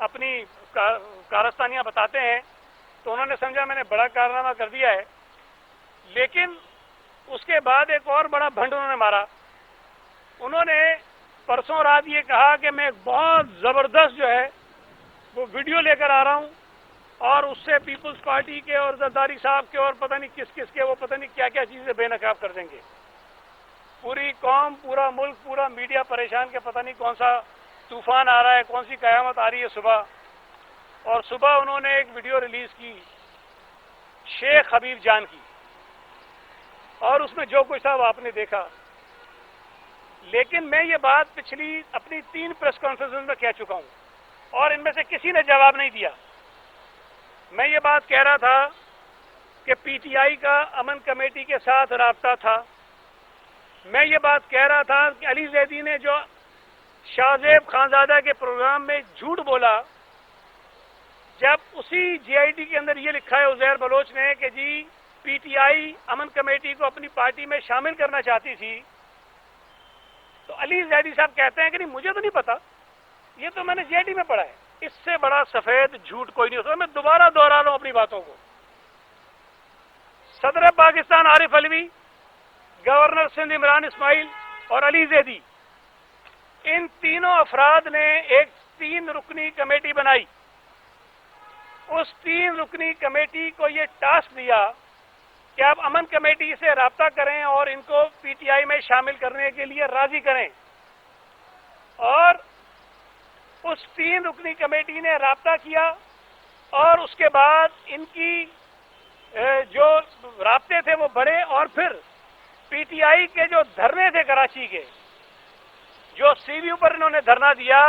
اپنی کارستانیاں بتاتے ہیں تو انہوں نے سمجھا میں نے بڑا کارنامہ کر دیا ہے، لیکن اس کے بعد ایک اور بڑا بھنڈ انہوں نے مارا. انہوں نے پرسوں رات یہ کہا کہ میں بہت زبردست جو ہے وہ ویڈیو لے کر آ رہا ہوں اور اس سے پیپلز پارٹی کے اور زرداری صاحب کے اور پتہ نہیں کس کس کے وہ پتہ نہیں کیا کیا چیزیں بے نقاب کر دیں گے. پوری قوم، پورا ملک، پورا میڈیا پریشان کہ پتہ نہیں کون سا طوفان آ رہا ہے، کون سی قیامت آ رہی ہے صبح. اور صبح انہوں نے ایک ویڈیو ریلیز کی شیخ حبیب جان کی، اور اس میں جو کچھ تھا وہ آپ نے دیکھا. لیکن میں یہ بات پچھلی اپنی 3 پریس کانفرنس میں کہہ چکا ہوں اور ان میں سے کسی نے جواب نہیں دیا. میں یہ بات کہہ رہا تھا کہ پی ٹی آئی کا امن کمیٹی کے ساتھ رابطہ تھا. میں یہ بات کہہ رہا تھا کہ علی زیدی نے جو شاہ زیب خانزادہ کے پروگرام میں جھوٹ بولا، جب اسی جی آئی ٹی کے اندر یہ لکھا ہے عزیر بلوچ نے کہ جی پی ٹی آئی امن کمیٹی کو اپنی پارٹی میں شامل کرنا چاہتی تھی، تو علی زیدی صاحب کہتے ہیں کہ نہیں مجھے تو نہیں پتا، یہ تو میں نے جی آئی ٹی میں پڑھا ہے. اس سے بڑا سفید جھوٹ کوئی نہیں ہو سکتا. میں دوبارہ دوہرا لوں اپنی باتوں کو. صدر پاکستان عارف علوی، گورنر سندھ عمران اسماعیل اور علی زیدی، ان تینوں افراد نے ایک 3 رکنی کمیٹی بنائی. اس 3 رکنی کمیٹی کو یہ ٹاسک دیا کہ آپ امن کمیٹی سے رابطہ کریں اور ان کو پی ٹی آئی میں شامل کرنے کے لیے راضی کریں. اور اس 3 رکنی کمیٹی نے رابطہ کیا اور اس کے بعد ان کی جو رابطے تھے وہ بڑھے، اور پھر پی ٹی آئی کے جو دھرنے تھے کراچی کے، جو سی وی پر انہوں نے دھرنا دیا،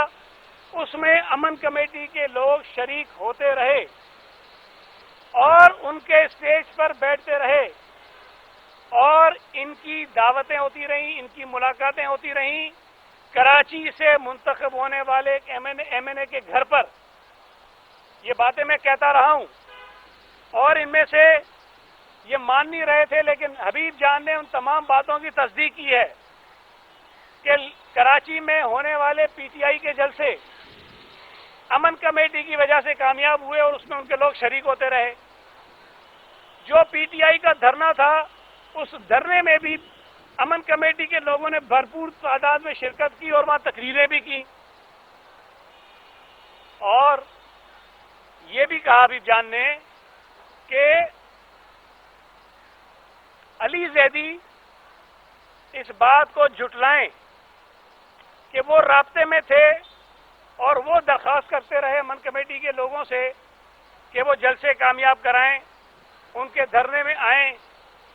اس میں امن کمیٹی کے لوگ شریک ہوتے رہے اور ان کے اسٹیج پر بیٹھتے رہے اور ان کی دعوتیں ہوتی رہیں، ان کی ملاقاتیں ہوتی رہیں. کراچی سے منتخب ہونے والے ایک ایم این اے کے گھر پر یہ باتیں میں کہتا رہا ہوں اور ان میں سے یہ مان نہیں رہے تھے، لیکن حبیب جان نے ان تمام باتوں کی تصدیق کی ہے کہ کراچی میں ہونے والے پی ٹی آئی کے جلسے امن کمیٹی کی وجہ سے کامیاب ہوئے اور اس میں ان کے لوگ شریک ہوتے رہے. جو پی ٹی آئی کا دھرنا تھا، اس دھرنے میں بھی امن کمیٹی کے لوگوں نے بھرپور تعداد میں شرکت کی اور وہاں تقریریں بھی کی. اور یہ بھی کہا حبیب جان نے کہ علی زیدی اس بات کو جھٹلائیں کہ وہ رابطے میں تھے اور وہ درخواست کرتے رہے امن کمیٹی کے لوگوں سے کہ وہ جلسے کامیاب کرائیں، ان کے دھرنے میں آئیں.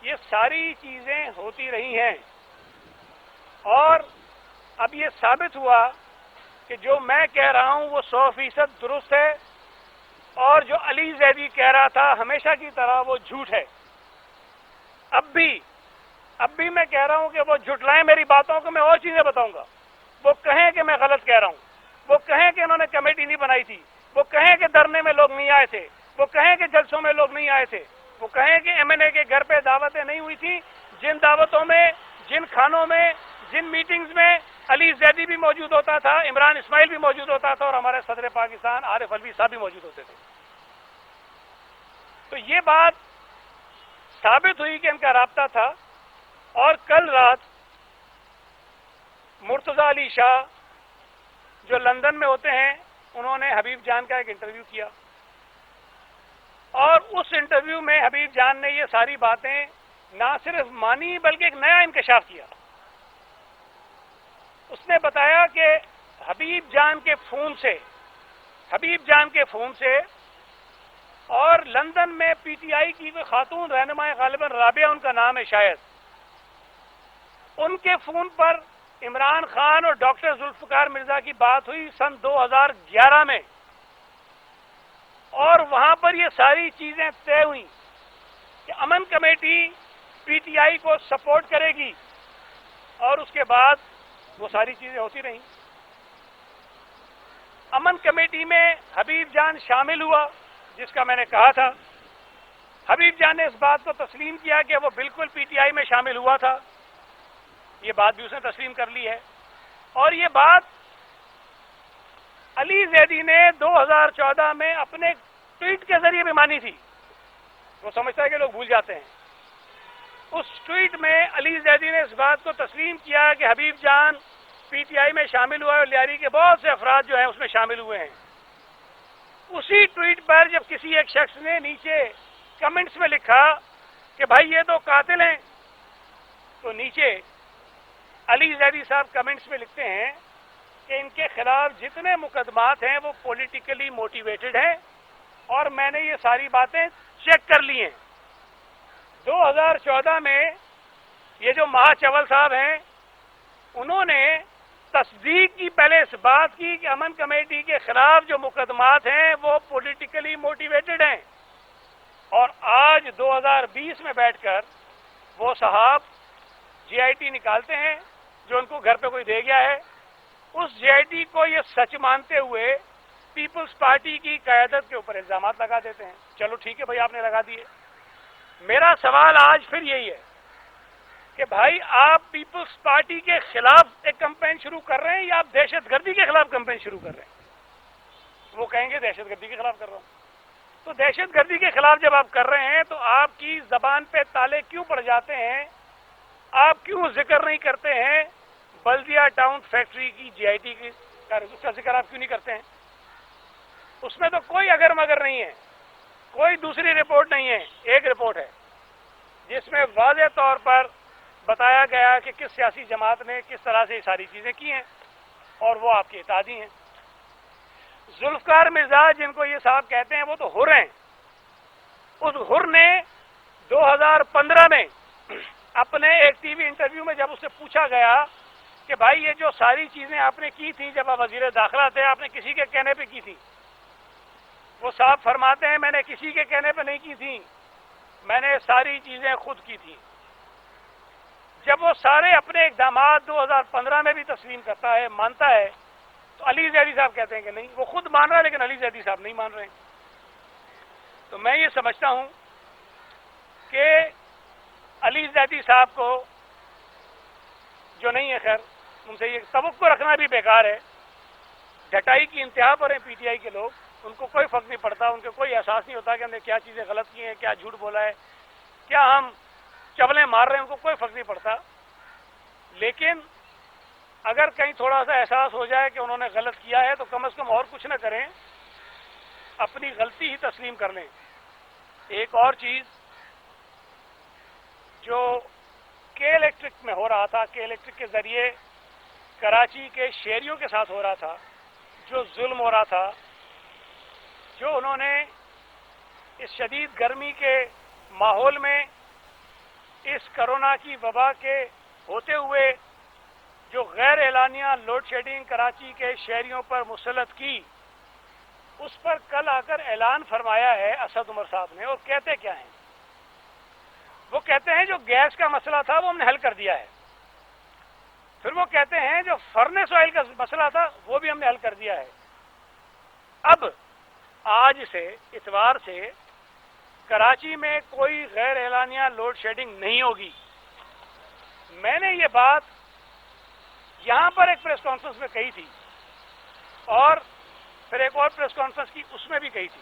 یہ ساری چیزیں ہوتی رہی ہیں اور اب یہ ثابت ہوا کہ جو میں کہہ رہا ہوں وہ 100% درست ہے اور جو علی زیدی کہہ رہا تھا ہمیشہ کی طرح وہ جھوٹ ہے. اب بھی میں کہہ رہا ہوں کہ وہ جھٹلائیں میری باتوں کو. میں اور چیزیں بتاؤں گا، وہ کہیں کہ میں غلط کہہ رہا ہوں، وہ کہیں کہ انہوں نے کمیٹی نہیں بنائی تھی، وہ کہیں کہ دھرنے میں لوگ نہیں آئے تھے، وہ کہیں کہ جلسوں میں لوگ نہیں آئے تھے، وہ کہیں کہ ایم این اے کے گھر پہ دعوتیں نہیں ہوئی تھیں. جن دعوتوں میں، جن کھانوں میں، جن میٹنگز میں علی زیدی بھی موجود ہوتا تھا، عمران اسماعیل بھی موجود ہوتا تھا اور ہمارے صدر پاکستان عارف علوی صاحب بھی موجود ہوتے تھے. تو یہ بات ثابت ہوئی کہ ان کا رابطہ تھا. اور کل رات مرتضی علی شاہ جو لندن میں ہوتے ہیں، انہوں نے حبیب جان کا ایک انٹرویو کیا اور اس انٹرویو میں حبیب جان نے یہ ساری باتیں نہ صرف مانی بلکہ ایک نیا انکشاف کیا. اس نے بتایا کہ حبیب جان کے فون سے اور لندن میں پی ٹی آئی کی کوئی خاتون رہنما غالباً رابعہ ان کا نام ہے شاید، ان کے فون پر عمران خان اور ڈاکٹر ذوالفقار مرزا کی بات ہوئی سن 2011 میں، اور وہاں پر یہ ساری چیزیں طے ہوئیں کہ امن کمیٹی پی ٹی آئی کو سپورٹ کرے گی اور اس کے بعد وہ ساری چیزیں ہوتی رہیں. امن کمیٹی میں حبیب جان شامل ہوا جس کا میں نے کہا تھا. حبیب جان نے اس بات کو تسلیم کیا کہ وہ بالکل پی ٹی آئی میں شامل ہوا تھا، یہ بات بھی اس نے تسلیم کر لی ہے. اور یہ بات علی زیدی نے 2014 میں اپنے ٹویٹ کے ذریعے بھی مانی تھی. وہ سمجھتا ہے کہ لوگ بھول جاتے ہیں. اس ٹویٹ میں علی زیدی نے اس بات کو تسلیم کیا کہ حبیب جان پی ٹی آئی میں شامل ہوا ہے اور لیاری کے بہت سے افراد جو ہیں اس میں شامل ہوئے ہیں. اسی ٹویٹ پر جب کسی ایک شخص نے نیچے کمنٹس میں لکھا کہ بھائی یہ تو قاتل ہیں، تو نیچے علی زیدی صاحب کمنٹس میں لکھتے ہیں کہ ان کے خلاف جتنے مقدمات ہیں وہ پولیٹیکلی موٹیویٹڈ ہیں اور میں نے یہ ساری باتیں چیک کر لی ہیں. 2014 میں یہ جو مہا چول صاحب ہیں انہوں نے تصدیق کی، پہلے اس بات کی کہ امن کمیٹی کے خلاف جو مقدمات ہیں وہ پولیٹیکلی موٹیویٹڈ ہیں، اور آج 2020 میں بیٹھ کر وہ صاحب جی آئی ٹی نکالتے ہیں جو ان کو گھر پہ کوئی دے گیا ہے. اس جی آئی ٹی کو یہ سچ مانتے ہوئے پیپلز پارٹی کی قیادت کے اوپر الزامات لگا دیتے ہیں. چلو ٹھیک ہے بھائی، آپ نے لگا دیے. میرا سوال آج پھر یہی ہے کہ بھائی آپ پیپلز پارٹی کے خلاف ایک کمپین شروع کر رہے ہیں یا آپ دہشت گردی کے خلاف کمپین شروع کر رہے ہیں؟ وہ کہیں گے دہشت گردی کے خلاف کر رہا ہوں. تو دہشت گردی کے خلاف جب آپ کر رہے ہیں تو آپ کی زبان پہ تالے کیوں پڑ جاتے ہیں؟ آپ کیوں ذکر نہیں کرتے ہیں بلدیہ ٹاؤن فیکٹری کی جی آئی ٹی کی؟ اس کا ذکر آپ کیوں نہیں کرتے ہیں؟ اس میں تو کوئی اگر مگر نہیں ہے، کوئی دوسری رپورٹ نہیں ہے. ایک رپورٹ ہے جس میں واضح طور پر بتایا گیا کہ کس سیاسی جماعت نے کس طرح سے یہ ساری چیزیں کی ہیں اور وہ آپ کے اتحادی ہیں. ذوالفقار مرزا جن کو یہ صاحب کہتے ہیں وہ تو حر ہیں. اس حر نے 2015 میں اپنے ایک ٹی وی انٹرویو میں جب اس سے پوچھا گیا کہ بھائی یہ جو ساری چیزیں آپ نے کی تھیں جب آپ وزیر داخلہ تھے، آپ نے کسی کے کہنے پہ کی تھی؟ وہ صاحب فرماتے ہیں میں نے کسی کے کہنے پہ نہیں کی تھی، میں نے ساری چیزیں خود کی تھی. جب وہ سارے اپنے اقدامات 2015 میں بھی تسلیم کرتا ہے، مانتا ہے، تو علی زیدی صاحب کہتے ہیں کہ نہیں، وہ خود مان رہا ہے لیکن علی زیدی صاحب نہیں مان رہے ہیں. تو میں یہ سمجھتا ہوں کہ علی زیدی صاحب کو جو نہیں ہے، خیر ان سے یہ توقع رکھنا بھی بیکار ہے. ڈھٹائی کی انتہا پر ہیں پی ٹی آئی کے لوگ، ان کو کوئی فرق نہیں پڑتا، ان کو کوئی احساس نہیں ہوتا کہ ہم نے کیا چیزیں غلط کی ہیں، کیا جھوٹ بولا ہے، کیا ہم چبلیں مار رہے ہیں، ان کو کوئی فرق نہیں پڑتا. لیکن اگر کہیں تھوڑا سا احساس ہو جائے کہ انہوں نے غلط کیا ہے تو کم از کم اور کچھ نہ کریں، اپنی غلطی ہی تسلیم کر لیں. ایک اور چیز جو کے الیکٹرک میں ہو رہا تھا، کے الیکٹرک کے ذریعے کراچی کے شہریوں کے ساتھ ہو رہا تھا، جو ظلم ہو رہا تھا، جو انہوں نے اس شدید گرمی کے ماحول میں اس کرونا کی وبا کے ہوتے ہوئے جو غیر اعلانیہ لوڈ شیڈنگ کراچی کے شہریوں پر مسلط کی، اس پر کل آ کر اعلان فرمایا ہے اسد عمر صاحب نے. اور کہتے کیا ہیں؟ وہ کہتے ہیں جو گیس کا مسئلہ تھا وہ ہم نے حل کر دیا ہے. پھر وہ کہتے ہیں جو فرنس آئل کا مسئلہ تھا وہ بھی ہم نے حل کر دیا ہے. اب آج سے اتوار سے کراچی میں کوئی غیر اعلانیہ لوڈ شیڈنگ نہیں ہوگی. میں نے یہ بات یہاں پر ایک پریس کانفرنس میں کہی تھی اور پھر ایک اور پریس کانفرنس کی اس میں بھی کہی تھی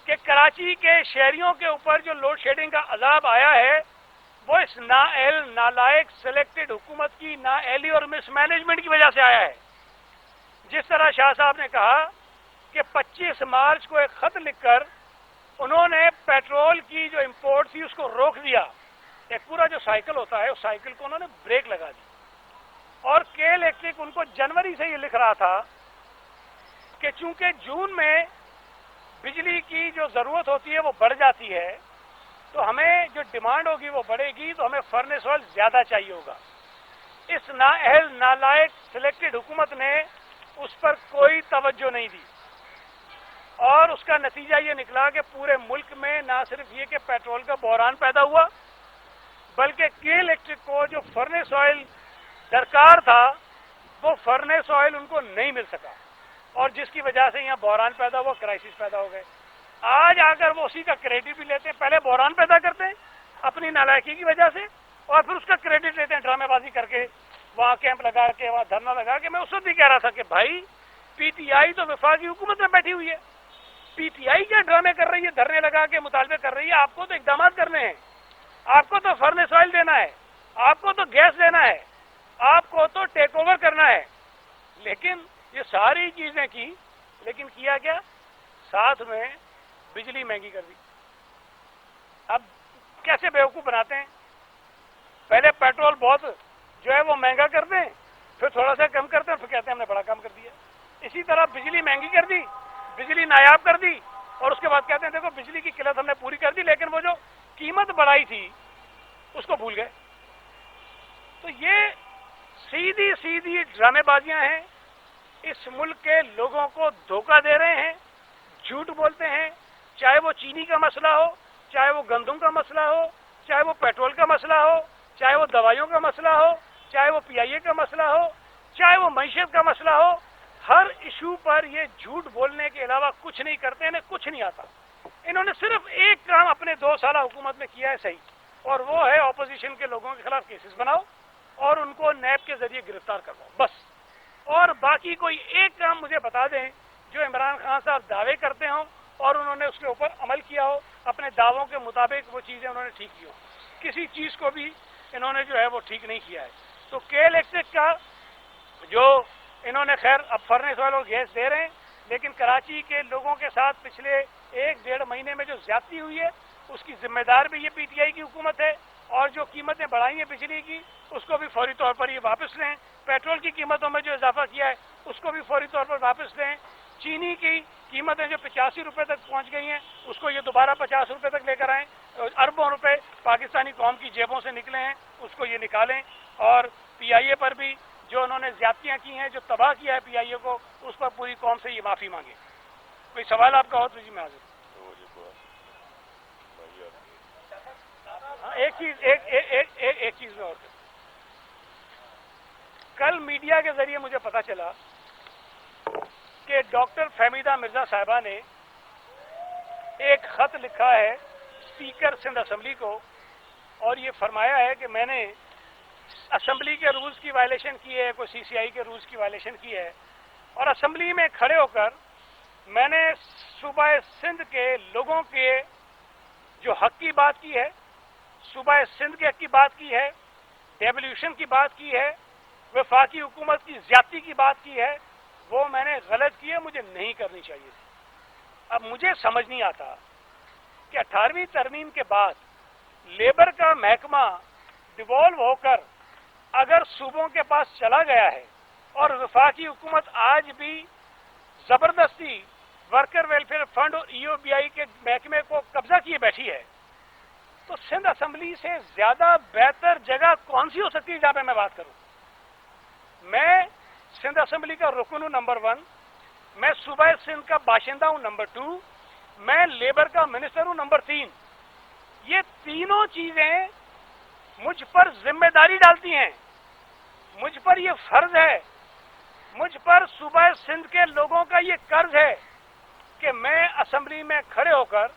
کہ کراچی کے شہریوں کے اوپر جو لوڈ شیڈنگ کا عذاب آیا ہے وہ اس نااہل نالائق سلیکٹڈ حکومت کی نااہلی اور مس مینجمنٹ کی وجہ سے آیا ہے. جس طرح شاہ صاحب نے کہا کہ 25 مارچ کو ایک خط لکھ کر انہوں نے پیٹرول کی جو امپورٹ تھی اس کو روک دیا. ایک پورا جو سائیکل ہوتا ہے اس سائیکل کو انہوں نے بریک لگا دی. اور کے الیکٹرک ان کو جنوری سے یہ لکھ رہا تھا کہ چونکہ جون میں بجلی کی جو ضرورت ہوتی ہے وہ بڑھ جاتی ہے تو ہمیں جو ڈیمانڈ ہوگی وہ بڑھے گی، تو ہمیں فرنس آئل زیادہ چاہیے ہوگا. اس نااہل نالائق سلیکٹڈ حکومت نے اس پر کوئی توجہ نہیں دی اور اس کا نتیجہ یہ نکلا کہ پورے ملک میں نہ صرف یہ کہ پیٹرول کا بحران پیدا ہوا بلکہ کے الیکٹرک کو جو فرنس آئل درکار تھا وہ فرنس آئل ان کو نہیں مل سکا اور جس کی وجہ سے یہاں بحران پیدا ہوا، کرائسس پیدا ہو گئے. آج آ کر وہ اسی کا کریڈٹ بھی لیتے ہیں. پہلے بحران پیدا کرتے ہیں اپنی نالائکی کی وجہ سے اور پھر اس کا کریڈٹ لیتے ہیں ڈرامے بازی کر کے، وہاں کیمپ لگا کے، وہاں دھرنا لگا کے. میں اس وقت بھی کہہ رہا تھا کہ بھائی پی ٹی آئی تو وفاقی حکومت میں بیٹھی ہوئی ہے. پی ٹی آئی کیا ڈرامے کر رہی ہے, دھرنے لگا کے مطالبے کر رہی ہے. آپ کو تو اقدامات کرنے ہیں, آپ کو تو فرنس آئل دینا ہے, آپ کو تو گیس دینا ہے, آپ کو تو ٹیک اوور کرنا ہے. لیکن یہ ساری چیزیں کی, لیکن کیا کیا؟ ساتھ میں بجلی مہنگی کر دی. اب کیسے بیوقوف بناتے ہیں؟ پہلے پیٹرول بہت جو ہے وہ مہنگا کر دیں, پھر تھوڑا سا کم کرتے ہیں, پھر کہتے ہیں ہم نے بڑا کام کر دیا. اسی طرح بجلی مہنگی کر دی, بجلی نایاب کر دی, اور اس کے بعد کہتے ہیں دیکھو بجلی کی قلت ہم نے پوری کر دی, لیکن وہ جو قیمت بڑھائی تھی اس کو بھول گئے. تو یہ سیدھی سیدھی ڈرامے بازیاں ہیں. اس ملک کے لوگوں کو دھوکہ دے رہے ہیں, جھوٹ بولتے ہیں, چاہے وہ چینی کا مسئلہ ہو, چاہے وہ گندم کا مسئلہ ہو, چاہے وہ پیٹرول کا مسئلہ ہو, چاہے وہ دوائیوں کا مسئلہ ہو, چاہے وہ پی آئی اے کا مسئلہ ہو, چاہے وہ معیشت کا مسئلہ ہو. ہر ایشو پر یہ جھوٹ بولنے کے علاوہ کچھ نہیں کرتے, انہیں کچھ نہیں آتا. انہوں نے صرف ایک کام اپنے 2 سالہ حکومت میں کیا ہے صحیح, اور وہ ہے اپوزیشن کے لوگوں کے خلاف کیسز بناؤ اور ان کو نیب کے ذریعے گرفتار کرواؤ, بس. اور باقی کوئی ایک کام مجھے بتا دیں جو عمران خان صاحب دعوے کرتے ہوں اور انہوں نے اس کے اوپر عمل کیا ہو, اپنے دعووں کے مطابق وہ چیزیں انہوں نے ٹھیک کی ہو. کسی چیز کو بھی انہوں نے جو ہے وہ ٹھیک نہیں کیا ہے. تو کے الیکٹرک کا جو انہوں نے خیر اب فرنس آئل اور گیس دے رہے ہیں, لیکن کراچی کے لوگوں کے ساتھ پچھلے 1-1.5 مہینے میں جو زیادتی ہوئی ہے اس کی ذمہ دار بھی یہ پی ٹی آئی کی حکومت ہے, اور جو قیمتیں بڑھائی ہیں بجلی کی اس کو بھی فوری طور پر یہ واپس لیں. پیٹرول کی قیمتوں میں جو اضافہ کیا ہے اس کو بھی فوری طور پر واپس لیں. چینی کی قیمتیں جو 85 روپے تک پہنچ گئی ہیں اس کو یہ دوبارہ 50 روپے تک لے کر آئیں. اربوں روپے پاکستانی قوم کی جیبوں سے نکلے ہیں اس کو یہ نکالیں. اور پی آئی اے پر بھی جو انہوں نے زیادتیاں کی ہیں, جو تباہ کیا ہے پی آئی اے کو, اس پر پوری قوم سے یہ معافی مانگے. کوئی سوال آپ کا ہو تو جی میں حاضر. ایک چیز میں اور کل میڈیا کے ذریعے مجھے پتا چلا کہ ڈاکٹر فہمیدہ مرزا صاحبہ نے ایک خط لکھا ہے اسپیکر سندھ اسمبلی کو, اور یہ فرمایا ہے کہ میں نے اسمبلی کے رولز کی وائلیشن کی ہے, کوئی سی سی آئی کے رولز کی وائلیشن کی ہے, اور اسمبلی میں کھڑے ہو کر میں نے صوبہ سندھ کے لوگوں کے جو حق کی بات کی ہے, صوبہ سندھ کے حق کی بات کی ہے, ڈیولیوشن کی بات کی ہے, وفاقی حکومت کی زیادتی کی بات کی ہے, وہ میں نے غلط کی ہے, مجھے نہیں کرنی چاہیے تھی. اب مجھے سمجھ نہیں آتا کہ 18ویں ترمیم کے بعد لیبر کا محکمہ ڈیوالو ہو کر اگر صوبوں کے پاس چلا گیا ہے اور وفاقی حکومت آج بھی زبردستی ورکر ویلفیئر فنڈ اور ای او بی آئی کے محکمے کو قبضہ کیے بیٹھی ہے, تو سندھ اسمبلی سے زیادہ بہتر جگہ کون سی ہو سکتی ہے جہاں پہ میں بات کروں؟ میں سندھ اسمبلی کا رکن ہوں نمبر 1, میں صوبہ سندھ کا باشندہ ہوں نمبر 2, میں لیبر کا منسٹر ہوں نمبر 3. یہ تینوں چیزیں مجھ پر ذمہ داری ڈالتی ہیں, مجھ پر یہ فرض ہے, مجھ پر صوبہ سندھ کے لوگوں کا یہ قرض ہے کہ میں اسمبلی میں کھڑے ہو کر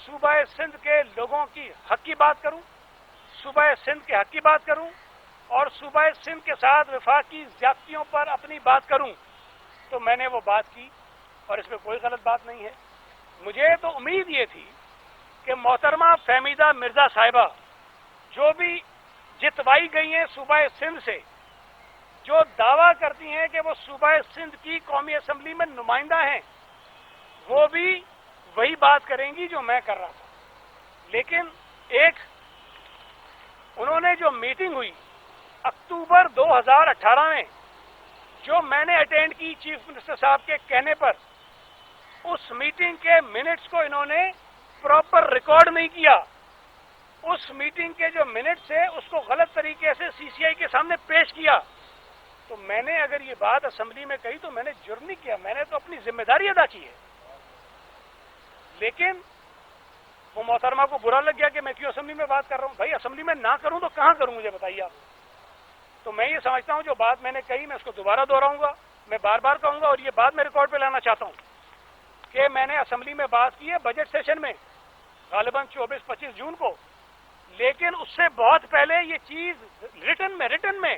صوبہ سندھ کے لوگوں کی حق کی بات کروں, صوبہ سندھ کے حق کی بات کروں, اور صوبہ سندھ کے ساتھ وفاقی زیادتیوں پر اپنی بات کروں. تو میں نے وہ بات کی اور اس میں کوئی غلط بات نہیں ہے. مجھے تو امید یہ تھی کہ محترمہ فہمیدہ مرزا صاحبہ جو بھی جتوائی گئی ہیں صوبہ سندھ سے, جو دعویٰ کرتی ہیں کہ وہ صوبہ سندھ کی قومی اسمبلی میں نمائندہ ہیں, وہ بھی وہی بات کریں گی جو میں کر رہا تھا. لیکن ایک انہوں نے جو میٹنگ ہوئی اکتوبر 2018 میں جو میں نے اٹینڈ کی چیف منسٹر صاحب کے کہنے پر, اس میٹنگ کے منٹس کو انہوں نے پراپر ریکارڈ نہیں کیا. اس میٹنگ کے جو منٹس ہیں اس کو غلط طریقے سے سی سی آئی کے سامنے پیش کیا. تو میں نے اگر یہ بات اسمبلی میں کہی تو میں نے جرم نہیں کیا, میں نے تو اپنی ذمہ داری ادا کی ہے. لیکن وہ محترمہ کو برا لگ گیا کہ میں کیوں اسمبلی میں بات کر رہا ہوں. بھائی اسمبلی میں نہ کروں تو کہاں کروں, مجھے بتائیے آپ. تو میں یہ سمجھتا ہوں جو بات میں نے کہی میں اس کو دوبارہ دہراؤں گا, میں بار بار کہوں گا, اور یہ بات میں ریکارڈ پہ لانا چاہتا ہوں کہ میں نے اسمبلی میں بات کی ہے بجٹ سیشن میں غالباً 24-25 جون کو, لیکن اس سے بہت پہلے یہ چیز ریٹن میں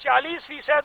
40%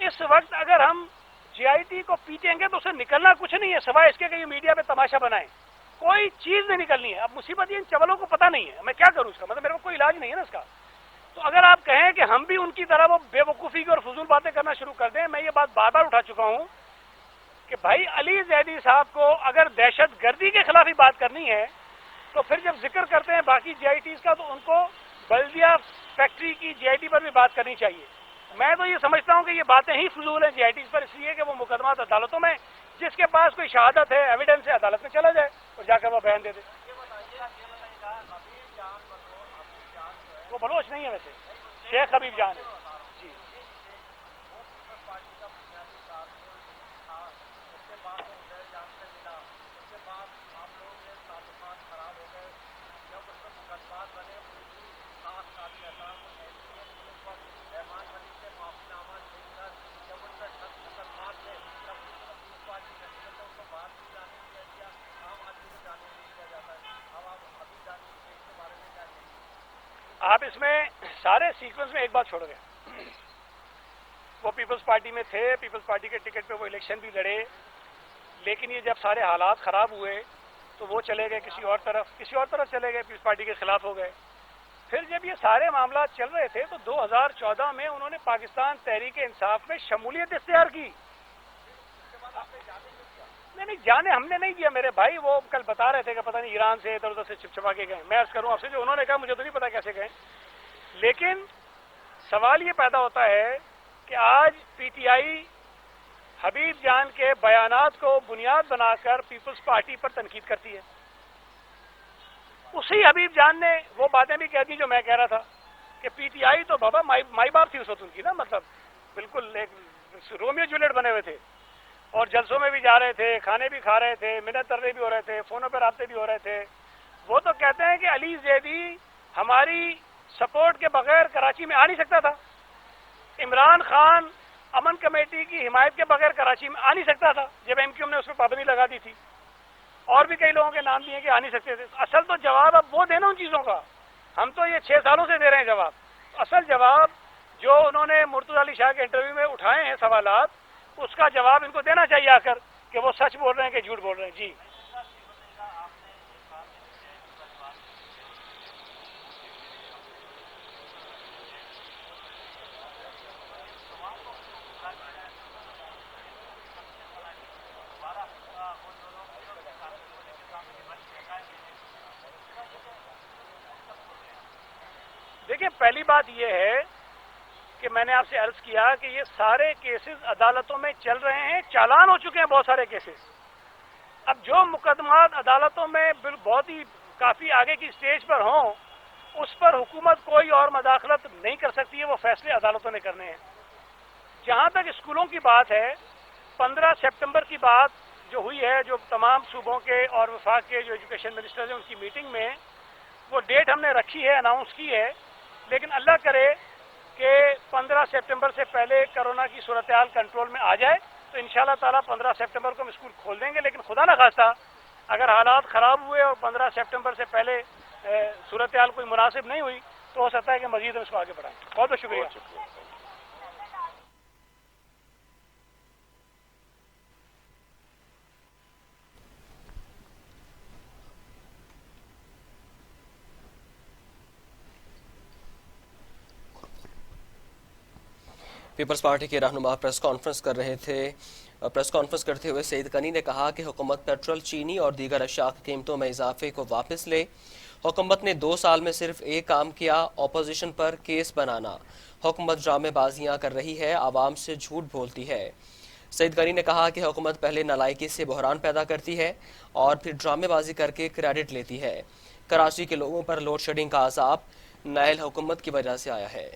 اس وقت اگر ہم GIT کو پیٹیں گے تو اسے نکلنا کچھ نہیں ہے سوائے اس کے کہ یہ میڈیا پہ تماشا بنائیں. کوئی چیز نہیں نکلنی ہے. اب مصیبت یہ ان چولوں کو پتہ نہیں ہے میں کیا کروں اس کا, مطلب میرے کو کوئی علاج نہیں ہے نا اس کا. تو اگر آپ کہیں کہ ہم بھی ان کی طرح وہ بے وقوفی کی اور فضول باتیں کرنا شروع کر دیں, میں یہ بات بار بار اٹھا چکا ہوں کہ بھائی علی زیدی صاحب کو اگر دہشت گردی کے خلاف ہی بات کرنی ہے تو پھر جب ذکر کرتے ہیں باقی GITs کا تو ان کو بلدیہ فیکٹری کی GIT پر بھی بات کرنی چاہیے. میں تو یہ سمجھتا ہوں کہ یہ باتیں ہی فضول ہیں GITs پر, اس لیے کہ وہ مقدمات عدالتوں میں, جس کے پاس کوئی شہادت ہے ایویڈنس ہے عدالت میں چلا جائے اور جا کر وہ بیان دے دے. وہ بلوچ نہیں ہے ویسے, شیخ حبیب جان ہے. جی آپ اس میں سارے سیکوینس میں ایک بات چھوڑ گئے. وہ پیپلز پارٹی میں تھے, پیپلز پارٹی کے ٹکٹ پہ وہ الیکشن بھی لڑے, لیکن یہ جب سارے حالات خراب ہوئے تو وہ چلے گئے کسی اور طرف چلے گئے, پیپلز پارٹی کے خلاف ہو گئے. پھر جب یہ سارے معاملات چل رہے تھے تو 2014 میں انہوں نے پاکستان تحریک انصاف میں شمولیت اختیار کی. نہیں جانے ہم نے نہیں دیا میرے بھائی, وہ کل بتا رہے تھے کہ پتہ نہیں ایران سے ادھر ادھر سے چھپا کے گئے. میں عرض کروں آپ سے جو انہوں نے کہا مجھے تو نہیں پتا کیسے گئے, لیکن سوال یہ پیدا ہوتا ہے کہ آج PTI حبیب جان کے بیانات کو بنیاد بنا کر پیپلز پارٹی پر تنقید کرتی ہے. اسی حبیب جان نے وہ باتیں بھی کہہ دی جو میں کہہ رہا تھا کہ PTI تو بابا مائی باپ تھی اس وقت ان کی نا, مطلب بالکل ایک رومیو جولیٹ بنے ہوئے تھے, اور جلسوں میں بھی جا رہے تھے, کھانے بھی کھا رہے تھے, منت ترلے بھی ہو رہے تھے, فونوں پہ رابطے بھی ہو رہے تھے. وہ تو کہتے ہیں کہ علی زیدی ہماری سپورٹ کے بغیر کراچی میں آ نہیں سکتا تھا, عمران خان امن کمیٹی کی حمایت کے بغیر کراچی میں آ نہیں سکتا تھا جب MQM نے اس پہ پابندی لگا دی تھی, اور بھی کئی لوگوں کے نام دیے کہ آ نہیں سکتے تھے. اصل تو جواب اب وہ دینا ان چیزوں کا, ہم تو یہ 6 سالوں سے دے رہے ہیں جواب. اصل جواب جو انہوں نے مرتضی علی شاہ کے انٹرویو میں اٹھائے ہیں سوالات, اس کا جواب ان کو دینا چاہیے آ کر کہ وہ سچ بول رہے ہیں کہ جھوٹ بول رہے ہیں. جی دیکھیں, پہلی بات یہ ہے کہ میں نے آپ سے عرض کیا کہ یہ سارے کیسز عدالتوں میں چل رہے ہیں, چالان ہو چکے ہیں بہت سارے کیسز. اب جو مقدمات عدالتوں میں بہت ہی کافی آگے کی سٹیج پر ہوں, اس پر حکومت کوئی اور مداخلت نہیں کر سکتی ہے, وہ فیصلے عدالتوں نے کرنے ہیں. جہاں تک اسکولوں کی بات ہے, 15 سپٹمبر کی بات جو ہوئی ہے, جو تمام صوبوں کے اور وفاق کے جو ایجوکیشن منسٹرز ہیں ان کی میٹنگ میں, وہ ڈیٹ ہم نے رکھی ہے, اناؤنس کی ہے, لیکن اللہ کرے کہ 15 سپٹمبر سے پہلے کرونا کی صورتحال کنٹرول میں آ جائے تو انشاءاللہ تعالیٰ 15 سپٹمبر کو ہم اسکول کھول دیں گے. لیکن خدا نہ خواستہ اگر حالات خراب ہوئے اور 15 سپٹمبر سے پہلے صورتحال کوئی مناسب نہیں ہوئی تو ہو سکتا ہے کہ مزید ہم اس کو آگے بڑھائیں. بہت بہت شکریہ. پیپلز پارٹی کے رہنما پریس کانفرنس کر رہے تھے. پریس کانفرنس کرتے ہوئے سعید کنی نے کہا کہ حکومت پیٹرول, چینی اور دیگر اشیاء کی قیمتوں میں اضافے کو واپس لے. حکومت نے 2 سال میں صرف ایک کام کیا, اپوزیشن پر کیس بنانا. حکومت ڈرامے بازیاں کر رہی ہے, عوام سے جھوٹ بولتی ہے. سعید کنی نے کہا کہ حکومت پہلے نالائکی سے بحران پیدا کرتی ہے اور پھر ڈرامے بازی کر کے کریڈٹ لیتی ہے. کراچی کے لوگوں پر لوڈ شیڈنگ کا عذاب نائل حکومت کی وجہ سے آیا ہے.